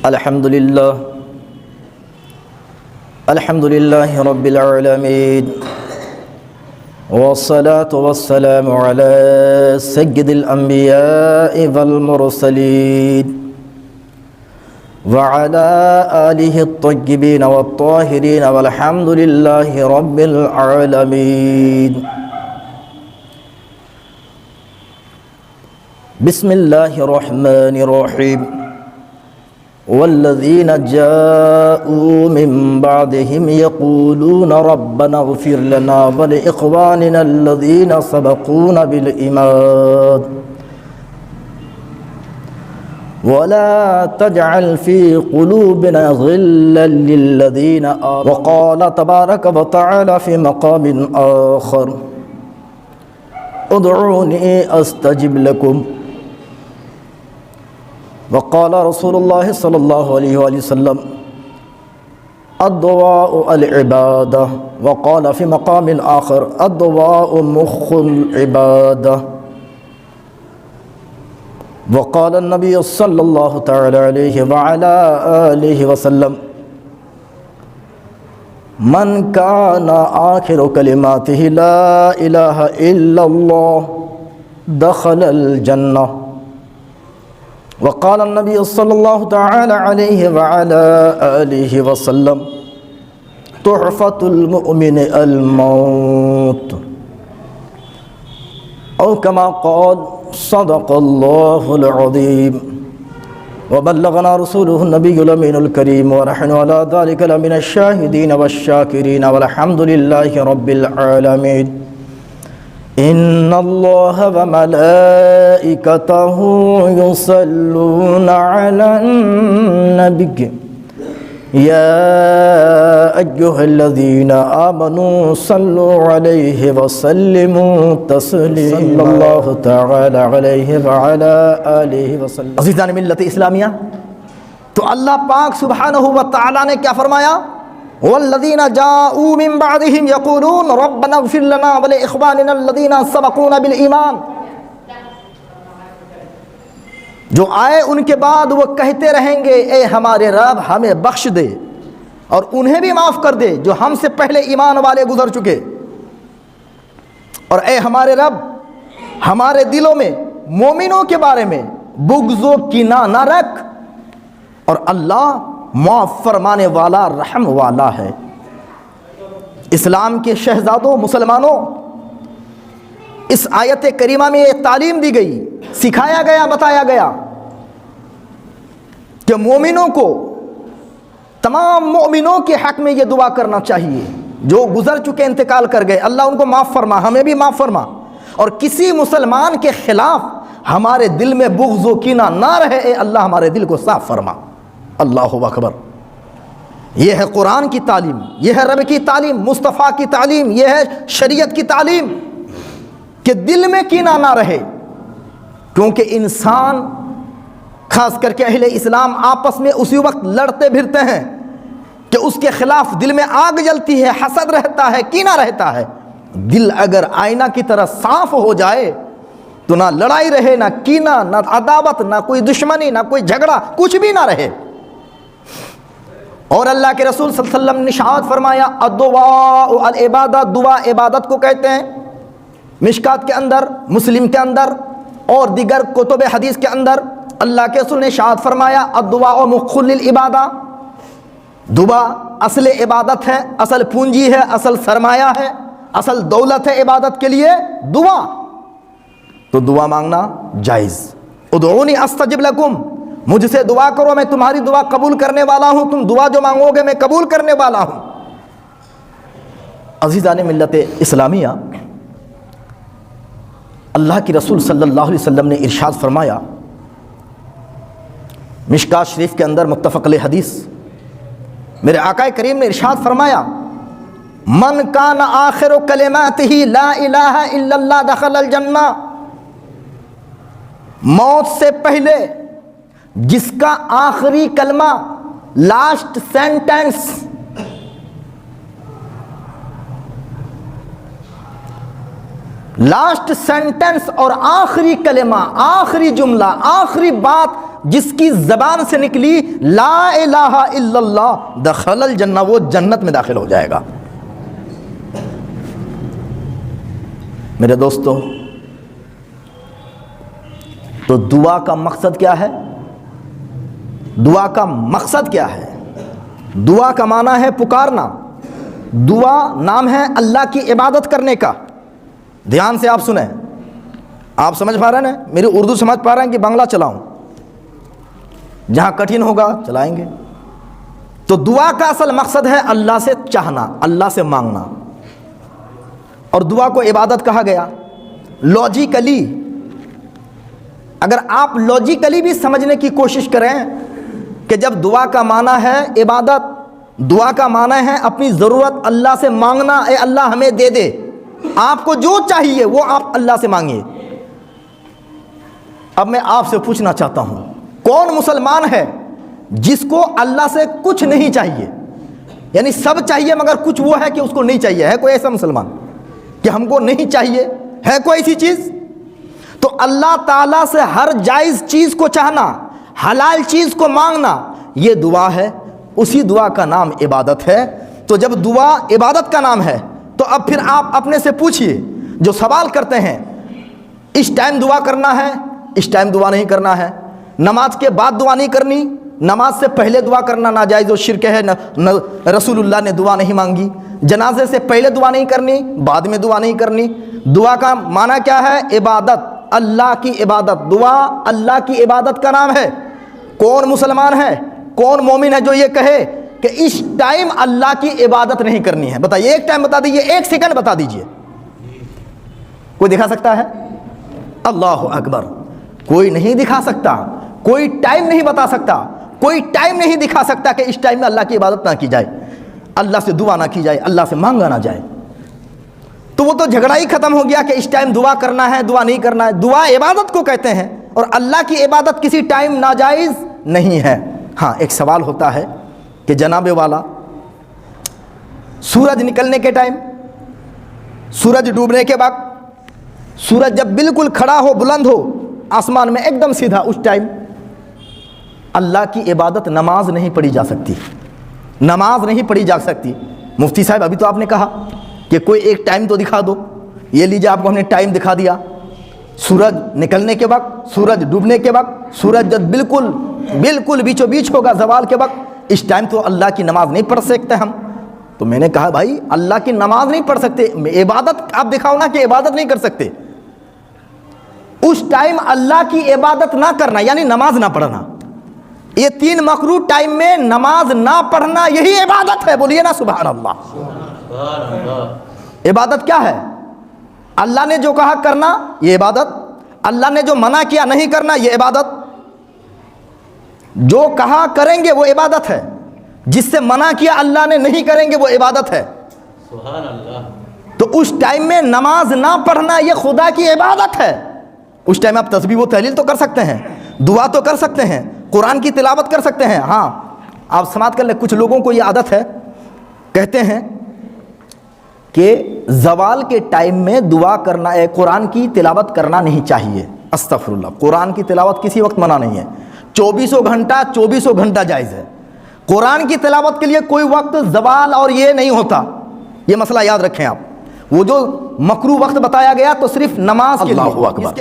الحمد لله رب العالمين والصلاة والسلام على سيد الأنبياء والمرسلين وعلى آله الطيبين والطاهرين والحمد لله رب العالمين. بسم الله الرحمن الرحيم. والذين جاءوا من بعدهم يقولون ربنا اغفر لنا ولإخواننا الذين سبقونا بالإيمان ولا تجعل في قلوبنا غلا للذين آمنوا. وقال تبارك وتعالى في مقام آخر ادعوني أستجب لكم. وقال رسول الله صلى الله عليه وسلم الدعاء العبادة. وقال في مقام آخر الدعاء مخ العبادة. وقال النبي صلى الله تعالى عليه وعلى آله وسلم من كان آخر كلماته لا إله إلا الله دخل الجنة. وقال النبي صلى الله تعالى عليه وعلى آله وسلم تحفة المؤمن الموت. أو كما قال صدق الله العظيم وبلغنا رسوله النبي الأمين الكريم ونحن على ذلك لمن الشاهدين والشاكرين والحمد لله رب العالمين. إن الله وملائكته يصلون على النبي يا أيها الذين آمنوا صلوا عليه وسلموا تسليما. صلى الله تعالى عليه وعلى آله وسلم. عزیزان ملت اسلامیہ، تو اللہ پاک سبحانہ و تعالیٰ نے کیا فرمایا؟ والذین جاءوا من بعدهم یقولون ربنا اغفر لنا ولإخواننا الذین سبقونا بالایمان. جو آئے ان کے بعد وہ کہتے رہیں گے اے ہمارے رب ہمیں بخش دے اور انہیں بھی معاف کر دے جو ہم سے پہلے ایمان والے گزر چکے، اور اے ہمارے رب ہمارے دلوں میں مومنوں کے بارے میں بغض و کینہ نہ رکھ، اور اللہ معاف فرمانے والا رحم والا ہے. اسلام کے شہزادوں مسلمانوں، اس آیت کریمہ میں یہ تعلیم دی گئی، سکھایا گیا، بتایا گیا کہ مومنوں کو تمام مومنوں کے حق میں یہ دعا کرنا چاہیے جو گزر چکے انتقال کر گئے، اللہ ان کو معاف فرما، ہمیں بھی معاف فرما، اور کسی مسلمان کے خلاف ہمارے دل میں بغض و کینہ نہ رہے، اے اللہ ہمارے دل کو صاف فرما. اللہ اکبر. یہ ہے قرآن کی تعلیم، یہ ہے رب کی تعلیم، مصطفیٰ کی تعلیم، یہ ہے شریعت کی تعلیم کہ دل میں کینہ نہ رہے. کیونکہ انسان خاص کر کے اہل اسلام آپس میں اسی وقت لڑتے پھرتے ہیں کہ اس کے خلاف دل میں آگ جلتی ہے، حسد رہتا ہے، کینہ رہتا ہے. دل اگر آئینہ کی طرح صاف ہو جائے تو نہ لڑائی رہے، نہ کینہ، نہ عداوت، نہ کوئی دشمنی، نہ کوئی جھگڑا، کچھ بھی نہ رہے. اور اللہ کے رسول صلی اللہ علیہ وسلم نے ارشاد فرمایا الدعاء العبادہ، دعا عبادت کو کہتے ہیں. مشکات کے اندر، مسلم کے اندر اور دیگر کتب حدیث کے اندر اللہ کے رسول نے ارشاد فرمایا الدعاء مخ للعبادہ. دعا اصل عبادت ہے، اصل پونجی ہے، اصل سرمایہ ہے، اصل دولت ہے عبادت کے لیے دعا. تو دعا مانگنا جائز. ادعونی استجب لکم، مجھ سے دعا کرو میں تمہاری دعا قبول کرنے والا ہوں، تم دعا جو مانگو گے میں قبول کرنے والا ہوں. عزیزان ملت اسلامیہ، اللہ کی رسول صلی اللہ علیہ وسلم نے ارشاد فرمایا، مشکات شریف کے اندر متفق علیہ حدیث، میرے آقا کریم نے ارشاد فرمایا من کان آخر کلماتہ لا الہ الا اللہ دخل الجنہ. موت سے پہلے جس کا آخری کلمہ، لاسٹ سینٹنس لاسٹ سینٹنس اور آخری کلمہ، آخری جملہ، آخری بات جس کی زبان سے نکلی لا الہ الا اللہ دخل الجنہ، وہ جنت میں داخل ہو جائے گا۔ میرے دوستو، تو دعا کا مقصد کیا ہے؟ دعا کا مقصد کیا ہے؟ دعا کا معنی ہے پکارنا، دعا نام ہے اللہ کی عبادت کرنے کا۔ دھیان سے آپ سنیں، آپ سمجھ پا رہے ہیں؟ میری اردو سمجھ پا رہے ہیں کہ بنگلہ چلاؤں؟ جہاں کٹھن ہوگا چلائیں گے۔ تو دعا کا اصل مقصد ہے اللہ سے چاہنا، اللہ سے مانگنا، اور دعا کو عبادت کہا گیا۔ لاجیکلی اگر آپ لاجیکلی بھی سمجھنے کی کوشش کریں کہ جب دعا کا معنی ہے عبادت، دعا کا معنی ہے اپنی ضرورت اللہ سے مانگنا، اے اللہ ہمیں دے دے، آپ کو جو چاہیے وہ آپ اللہ سے مانگیے۔ اب میں آپ سے پوچھنا چاہتا ہوں، کون مسلمان ہے جس کو اللہ سے کچھ نہیں چاہیے؟ یعنی سب چاہیے مگر کچھ وہ ہے کہ اس کو نہیں چاہیے؟ ہے کوئی ایسا مسلمان کہ ہم کو نہیں چاہیے؟ ہے کوئی ایسی چیز؟ تو اللہ تعالیٰ سے ہر جائز چیز کو چاہنا، حلال چیز کو مانگنا، یہ دعا ہے، اسی دعا کا نام عبادت ہے۔ تو جب دعا عبادت کا نام ہے تو اب پھر آپ اپنے سے پوچھئے، جو سوال کرتے ہیں اس ٹائم دعا کرنا ہے، اس ٹائم دعا نہیں کرنا ہے، نماز کے بعد دعا نہیں کرنی، نماز سے پہلے دعا کرنا ناجائز و شرک ہے، رسول اللہ نے دعا نہیں مانگی، جنازے سے پہلے دعا نہیں کرنی، بعد میں دعا نہیں کرنی۔ دعا کا معنی کیا ہے؟ عبادت، اللہ کی عبادت۔ دعا اللہ کی عبادت کا نام ہے۔ کون مسلمان ہے، کون مومن ہے جو یہ کہے کہ اس ٹائم اللہ کی عبادت نہیں کرنی ہے؟ بتائیے، ایک ٹائم بتا دیجئے، ایک سیکنڈ بتا دیجئے، کوئی دکھا سکتا ہے؟ اللہ اکبر، کوئی نہیں دکھا سکتا، کوئی ٹائم نہیں بتا سکتا، کوئی ٹائم نہیں دکھا سکتا کہ اس ٹائم میں اللہ کی عبادت نہ کی جائے، اللہ سے دعا نہ کی جائے، اللہ سے مانگا نہ جائے۔ تو وہ تو جھگڑا ہی ختم ہو گیا کہ اس ٹائم دعا کرنا ہے، دعا نہیں کرنا ہے۔ دعا عبادت کو کہتے ہیں، اور اللہ کی عبادت کسی ٹائم ناجائز نہیں ہے۔ ہاں، ایک سوال ہوتا ہے کہ جناب والا، سورج نکلنے کے ٹائم، سورج ڈوبنے کے وقت، سورج جب بالکل کھڑا ہو، بلند ہو آسمان میں ایک دم سیدھا، اس ٹائم اللہ کی عبادت نماز نہیں پڑھی جا سکتی، نماز نہیں پڑھی جا سکتی۔ مفتی صاحب ابھی تو آپ نے کہا کہ کوئی ایک ٹائم تو دکھا دو، یہ لیجیے آپ کو ہم نے ٹائم دکھا دیا، سورج نکلنے کے وقت، سورج ڈوبنے کے وقت، سورج جب بالکل بیچو بیچ ہوگا زوال کے وقت، اس ٹائم تو اللہ کی نماز نہیں پڑھ سکتے ہم۔ تو میں نے کہا بھائی اللہ کی نماز نہیں پڑھ سکتے، عبادت آپ دکھاؤ نا کہ عبادت نہیں کر سکتے۔ اس ٹائم اللہ کی عبادت نہ کرنا یعنی نماز نہ پڑھنا، یہ 3 مکروہ ٹائم میں نماز نہ پڑھنا، یہی عبادت ہے۔ بولیے نا سبحان اللہ۔ عبادت کیا ہے؟ اللہ نے جو کہا کرنا یہ عبادت، اللہ نے جو منع کیا نہیں کرنا یہ عبادت۔ جو کہا کریں گے وہ عبادت ہے، جس سے منع کیا اللہ نے نہیں کریں گے وہ عبادت ہے۔ سبحان اللہ۔ تو اس ٹائم میں نماز نہ پڑھنا یہ خدا کی عبادت ہے۔ اس ٹائم آپ تسبیح و تحلیل تو کر سکتے ہیں، دعا تو کر سکتے ہیں، قرآن کی تلاوت کر سکتے ہیں۔ ہاں آپ سماعت کر لیں، کچھ لوگوں کو یہ عادت ہے، کہتے ہیں کہ زوال کے ٹائم میں دعا کرنا، قرآن کی تلاوت کرنا نہیں چاہیے۔ استغفر اللہ، قرآن کی تلاوت کسی وقت منع نہیں ہے، 24 گھنٹہ جائز ہے۔ قرآن کی تلاوت کے لیے کوئی وقت زوال اور یہ نہیں ہوتا، یہ مسئلہ یاد رکھیں آپ۔ وہ جو مکروہ وقت بتایا گیا تو صرف نماز کے لیے، اللہ اکبر،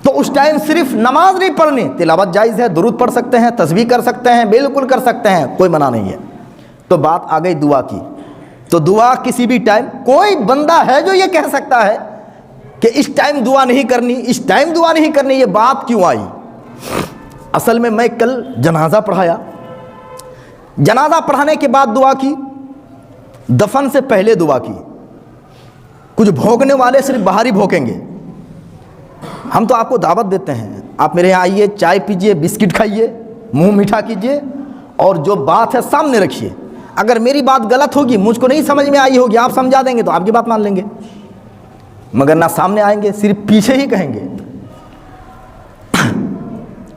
تو اس ٹائم صرف نماز نہیں پڑھنی، تلاوت جائز ہے، درود پڑھ سکتے ہیں، تسبیح کر سکتے ہیں، بالکل کر سکتے ہیں، کوئی منع نہیں ہے۔ تو بات آ گئی دعا کی، تو دعا کسی بھی ٹائم، کوئی بندہ ہے جو یہ کہہ سکتا ہے کہ اس ٹائم دعا نہیں کرنی، اس ٹائم دعا نہیں کرنی، یہ بات کیوں آئی؟ اصل میں کل جنازہ پڑھایا، جنازہ پڑھانے کے بعد دعا کی، دفن سے پہلے دعا کی۔ کچھ بھونکنے والے صرف باہر ہی بھونکیں گے، ہم تو آپ کو دعوت دیتے ہیں، آپ میرے یہاں آئیے، چائے پیجئے، بسکٹ کھائیے، منہ میٹھا کیجئے، اور جو بات ہے سامنے رکھیے۔ اگر میری بات غلط ہوگی، مجھ کو نہیں سمجھ میں آئی ہوگی، آپ سمجھا دیں گے تو آپ کی بات مان لیں گے، مگر نہ سامنے آئیں گے، صرف پیچھے ہی کہیں گے۔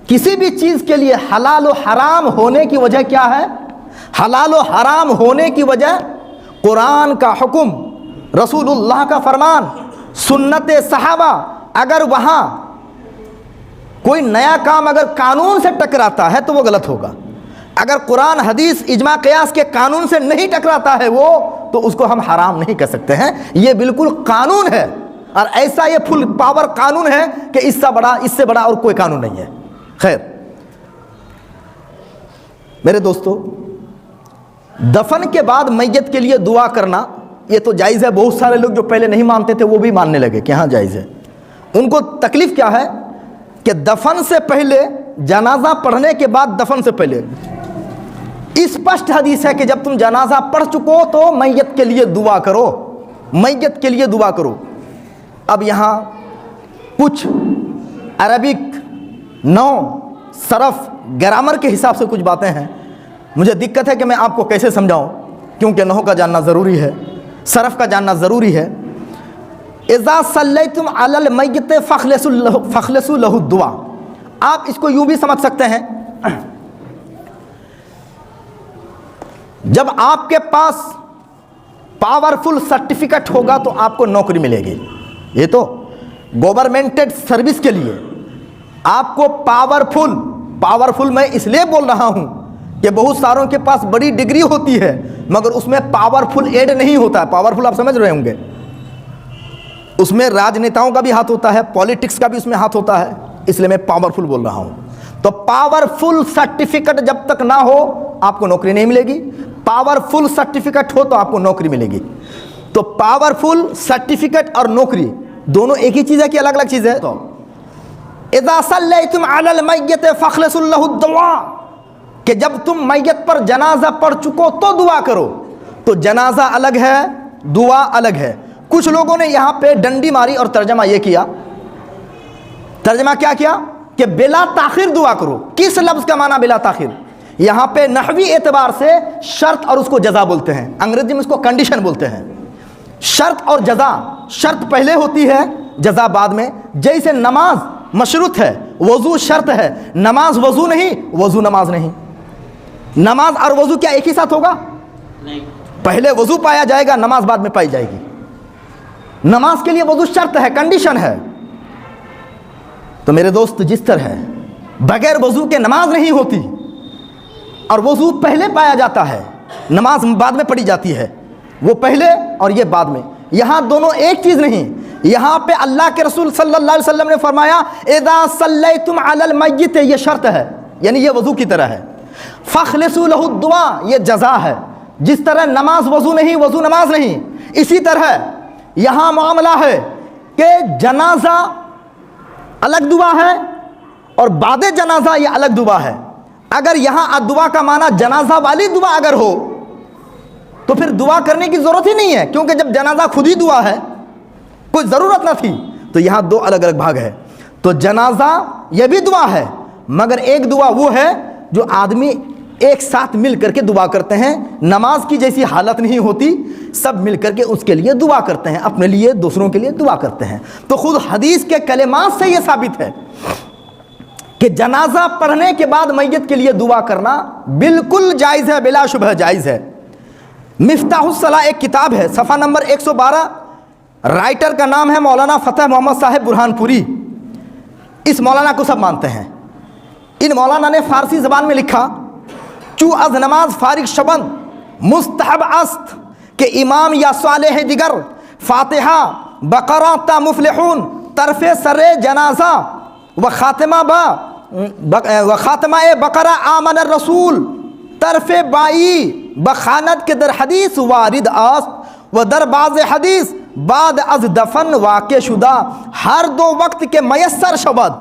کسی بھی چیز کے لیے حلال و حرام ہونے کی وجہ کیا ہے؟ حلال و حرام ہونے کی وجہ قرآن کا حکم، رسول اللہ کا فرمان، سنت صحابہ۔ اگر وہاں کوئی نیا کام اگر قانون سے ٹکراتا ہے تو وہ غلط ہوگا. اگر قرآن حدیث اجماع قیاس کے قانون سے نہیں ٹکراتا ہے وہ، تو اس کو ہم حرام نہیں کہہ سکتے ہیں. یہ بالکل قانون ہے، اور ایسا یہ فل پاور قانون ہے کہ اس سے بڑا اور کوئی قانون نہیں ہے. خیر میرے دوستو، دفن کے بعد میت کے لیے دعا کرنا یہ تو جائز ہے. بہت سارے لوگ جو پہلے نہیں مانتے تھے وہ بھی ماننے لگے کہ ہاں جائز ہے. ان کو تکلیف کیا ہے کہ دفن سے پہلے، جنازہ پڑھنے کے بعد دفن سے پہلے اسپشٹ حدیث ہے کہ جب تم جنازہ پڑھ چکو تو میت کے لیے دعا کرو، میت کے لیے دعا کرو. اب یہاں کچھ عربک نو صرف گرامر کے حساب سے کچھ باتیں ہیں. مجھے دقت ہے کہ میں آپ کو کیسے سمجھاؤں، کیونکہ نحو کا جاننا ضروری ہے، صرف کا جاننا ضروری ہے. اذا صلیتم علی المیت فاخلصوا له الدعاء. آپ اس کو یوں بھی سمجھ سکتے ہیں، جب آپ کے پاس پاورفل سرٹیفکیٹ ہوگا تو آپ کو نوکری ملے گی. یہ تو گورنمنٹڈ سروس کے لیے آپ کو پاورفل میں اس لیے بول رہا ہوں کہ بہت ساروں کے پاس بڑی ڈگری ہوتی ہے مگر اس میں پاورفل ایڈ نہیں ہوتا ہے. پاورفل آپ سمجھ رہے ہوں گے، اس میں راجنیتاؤں کا بھی ہاتھ ہوتا ہے، پالیٹکس کا بھی اس میں ہاتھ ہوتا ہے، اس لیے میں پاورفل بول رہا ہوں. تو پاورفل سرٹیفکیٹ جب تک نہ ہو آپ کو نوکری نہیں ملے گی. پاورفل سرٹیفکیٹ ہو تو آپ کو نوکری ملے گی. تو پاورفل سرٹیفکیٹ اور نوکری دونوں ایک ہی چیز ہے کہ الگ الگ چیز ہے؟ تو اذا صلیتم علی المیت فاخلصوا له الدعاء، کہ جب تم میت پر جنازہ پڑھ چکو تو دعا کرو. تو جنازہ الگ ہے، دعا الگ ہے. کچھ لوگوں نے یہاں پہ ڈنڈی ماری اور ترجمہ یہ کیا، ترجمہ کیا کیا کہ بلا تاخیر دعا کرو. کس لفظ کا معنی بلا تاخیر؟ یہاں پہ نحوی اعتبار سے شرط اور اس کو جزا بولتے ہیں، انگریزی میں اس کو کنڈیشن بولتے ہیں. شرط اور جزا، شرط پہلے ہوتی ہے جزا بعد میں. جیسے نماز مشروط ہے، وضو شرط ہے، نماز وضو نہیں، وضو نماز نہیں. نماز اور وضو کیا ایک ہی ساتھ ہوگا؟ نہیں. پہلے وضو پایا جائے گا، نماز بعد میں پائی جائے گی. نماز کے لیے وضو شرط ہے، کنڈیشن ہے. تو میرے دوست، جس طرح بغیر وضو کے نماز نہیں ہوتی اور وضو پہلے پایا جاتا ہے، نماز بعد میں پڑھی جاتی ہے، وہ پہلے اور یہ بعد میں. یہاں دونوں ایک چیز نہیں. یہاں پہ اللہ کے رسول صلی اللہ علیہ وسلم نے فرمایا اذا صلیتم علی المیت، یہ شرط ہے، یعنی یہ وضو کی طرح ہے. فاخلصوا له الدعاء، یہ جزا ہے. جس طرح نماز وضو نہیں، وضو نماز نہیں، اسی طرح یہاں معاملہ ہے کہ جنازہ الگ دعا ہے اور بعد جنازہ یہ الگ دعا ہے. اگر یہاں دعا کا معنی جنازہ والی دعا اگر ہو تو پھر دعا کرنے کی ضرورت ہی نہیں ہے، کیونکہ جب جنازہ خود ہی دعا ہے کوئی ضرورت نہ تھی. تو یہاں دو الگ الگ بھاگ ہے. تو جنازہ یہ بھی دعا ہے، مگر ایک دعا وہ ہے جو آدمی ایک ساتھ مل کر کے دعا کرتے ہیں. نماز کی جیسی حالت نہیں ہوتی، سب مل کر کے اس کے لیے دعا کرتے ہیں، اپنے لیے دوسروں کے لیے دعا کرتے ہیں. تو خود حدیث کے کلمات سے یہ ثابت ہے کہ جنازہ پڑھنے کے بعد میت کے لیے دعا کرنا بالکل جائز ہے، بلا شبہ جائز ہے. مفتاح الصلاح ایک کتاب ہے، صفحہ نمبر 112، رائٹر کا نام ہے مولانا فتح محمد صاحب برہان پوری. اس مولانا کو سب مانتے ہیں. ان مولانا نے فارسی زبان میں لکھا چو از نماز فارغ شبند مستحب است کہ امام یا صالح دیگر فاتحہ بقرہ تا مفلحون طرف سر جنازہ و خاتمہ بقرہ آمن الرسول طرف بائی بخانت کے در حدیث وارد است و در بعض حدیث بعد از دفن واقع شدہ ہر دو وقت کے میسر شود.